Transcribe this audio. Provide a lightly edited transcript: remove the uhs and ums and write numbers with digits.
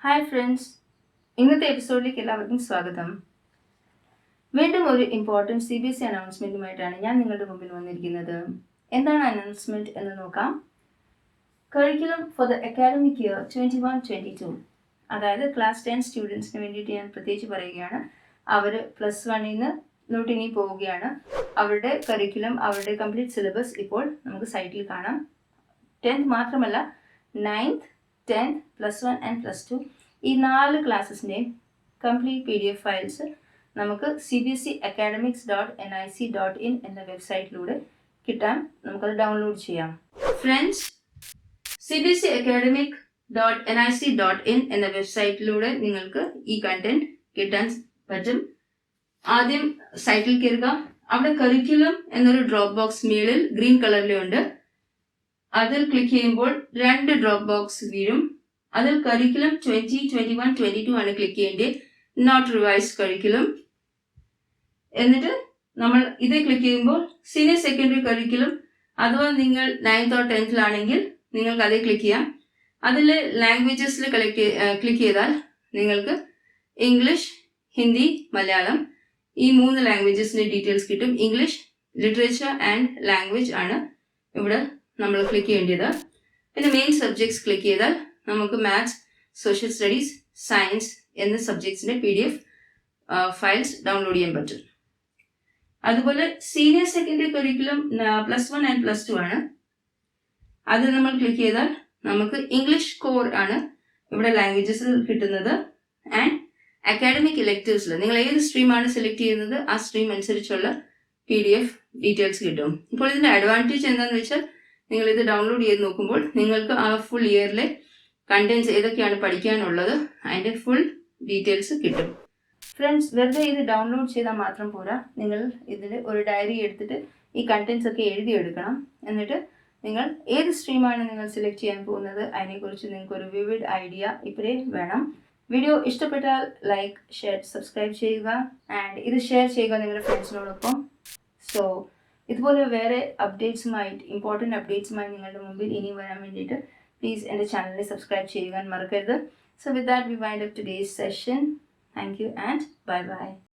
Hi friends, ഇന്നത്തെ എപ്പിസോഡിലേക്ക് എല്ലാവർക്കും സ്വാഗതം. വീണ്ടും ഒരു ഇമ്പോർട്ടൻറ്റ് CBSE അനൗൺസ്മെൻറ്റുമായിട്ടാണ് ഞാൻ നിങ്ങളുടെ മുമ്പിൽ വന്നിരിക്കുന്നത്. എന്താണ് അനൗൺസ്മെൻറ്റ് എന്ന് നോക്കാം. കറിക്കുലം ഫോർ ദ അക്കാഡമിക് ഇയർ 21-22, അതായത് ക്ലാസ് 10 സ്റ്റുഡൻസിന് വേണ്ടിയിട്ട് ഞാൻ പ്രത്യേകിച്ച് പറയുകയാണ്. അവർ +1 നിന്ന് ഇനി പോവുകയാണ്. അവരുടെ കറിക്കുലം, അവരുടെ കംപ്ലീറ്റ് സിലബസ് ഇപ്പോൾ നമുക്ക് സൈറ്റിൽ കാണാം. 10th മാത്രമല്ല, 9th, 10th, +1 ആൻഡ് +2 ഈ 4 ക്ലാസ്സസിൻ്റെയും കംപ്ലീറ്റ് PDF ഫയൽസ് നമുക്ക് cbseacademics.nic.in എന്ന വെബ്സൈറ്റിലൂടെ കിട്ടാൻ നമുക്കത് ഡൗൺലോഡ് ചെയ്യാം. ഫ്രണ്ട്സ്, cbseacademic.nic.in എന്ന വെബ്സൈറ്റിലൂടെ നിങ്ങൾക്ക് ഈ കണ്ടന്റ് കിട്ടാൻ പറ്റും. ആദ്യം സൈറ്റിൽ കയറുക. അവിടെ കറിക്കുലം എന്നൊരു ഡ്രോപ്പ് ബോക്സ് മേളിൽ ഗ്രീൻ കളറിലുണ്ട്. അതിൽ ക്ലിക്ക് ചെയ്യുമ്പോൾ 2 ഡ്രോപ്പ് ബോക്സ് വീഴും. അതിൽ കറിക്കുലം 2021-22 ആണ് ക്ലിക്ക് ചെയ്യേണ്ടത്, നോട്ട് റിവൈസ്ഡ് കറിക്കുലം. എന്നിട്ട് നമ്മൾ ഇത് ക്ലിക്ക് ചെയ്യുമ്പോൾ സീനിയർ സെക്കൻഡറി കറിക്കുലം, അഥവാ നിങ്ങൾ 9th or 10th നിങ്ങൾക്ക് അതേ ക്ലിക്ക് ചെയ്യാം. അതിൽ ലാംഗ്വേജസിൽ ക്ലിക്ക് ചെയ്താൽ നിങ്ങൾക്ക് ഇംഗ്ലീഷ്, ഹിന്ദി, മലയാളം ഈ 3 ലാംഗ്വേജസിൻ്റെ ഡീറ്റെയിൽസ് കിട്ടും. ഇംഗ്ലീഷ് ലിറ്ററേച്ചർ ആൻഡ് ലാംഗ്വേജ് ആണ് ഇവിടെ നമ്മൾ ക്ലിക്ക് ചെയ്യേണ്ടത്. പിന്നെ മെയിൻ സബ്ജക്ട്സ് ക്ലിക്ക് ചെയ്താൽ നമുക്ക് മാത്സ്, സോഷ്യൽ സ്റ്റഡീസ്, സയൻസ് എന്ന സബ്ജക്ട്സിൻ്റെ PDF ഫയൽസ് ഡൗൺലോഡ് ചെയ്യാൻ പറ്റും. അതുപോലെ സീനിയർ സെക്കൻഡറി കറിക്കുലം +1 ആൻഡ് +2 ആണ്. അത് നമ്മൾ ക്ലിക്ക് ചെയ്താൽ നമുക്ക് ഇംഗ്ലീഷ് കോർ ആണ് ഇവിടെ ലാംഗ്വേജസ് കിട്ടുന്നത്. ആൻഡ് അക്കാഡമിക് ഇലക്റ്റീവ്സിൽ നിങ്ങൾ ഏത് സ്ട്രീമാണ് സെലക്ട് ചെയ്യുന്നത് ആ സ്ട്രീം അനുസരിച്ചുള്ള PDF ഡീറ്റെയിൽസ് കിട്ടും. ഇപ്പോൾ ഇതിൻ്റെ അഡ്വാൻറ്റേജ് എന്താണെന്ന് വെച്ചാൽ നിങ്ങൾ ഇത് ഡൗൺലോഡ് ചെയ്ത് നോക്കുമ്പോൾ നിങ്ങൾക്ക് ആ ഫുൾ ഇയറിലെ കണ്ടൻസ് ഏതൊക്കെയാണ് പഠിക്കാനുള്ളത് അതിൻ്റെ ഫുൾ ഡീറ്റെയിൽസ് കിട്ടും. ഫ്രണ്ട്സ്, വെറുതെ ഇത് ഡൗൺലോഡ് ചെയ്താൽ മാത്രം പോരാ, നിങ്ങൾ ഇതിൽ ഒരു ഡയറി എടുത്തിട്ട് ഈ കണ്ടൻസ് ഒക്കെ എഴുതിയെടുക്കണം. എന്നിട്ട് നിങ്ങൾ ഏത് സ്ട്രീമാണ് നിങ്ങൾ സെലക്ട് ചെയ്യാൻ പോകുന്നത് അതിനെക്കുറിച്ച് നിങ്ങൾക്കൊരു വിവിഡ് ഐഡിയ ഇപ്പോഴേ വേണം. വീഡിയോ ഇഷ്ടപ്പെട്ടാൽ ലൈക്ക്, ഷെയർ, സബ്സ്ക്രൈബ് ചെയ്യുക. ആൻഡ് ഇത് ഷെയർ ചെയ്യുക നിങ്ങളുടെ ഫ്രണ്ട്സിനോടൊപ്പം. സോ ഇതുപോലെ വേറെ ഇമ്പോർട്ടൻറ്റ് അപ്ഡേറ്റ്സുമായി നിങ്ങളുടെ മുമ്പിൽ ഇനി വരാൻ വേണ്ടിയിട്ട് പ്ലീസ് എൻ്റെ ചാനലിൽ സബ്സ്ക്രൈബ് ചെയ്യുവാൻ മറക്കരുത്. So with that we wind up today's session. Thank you and bye bye.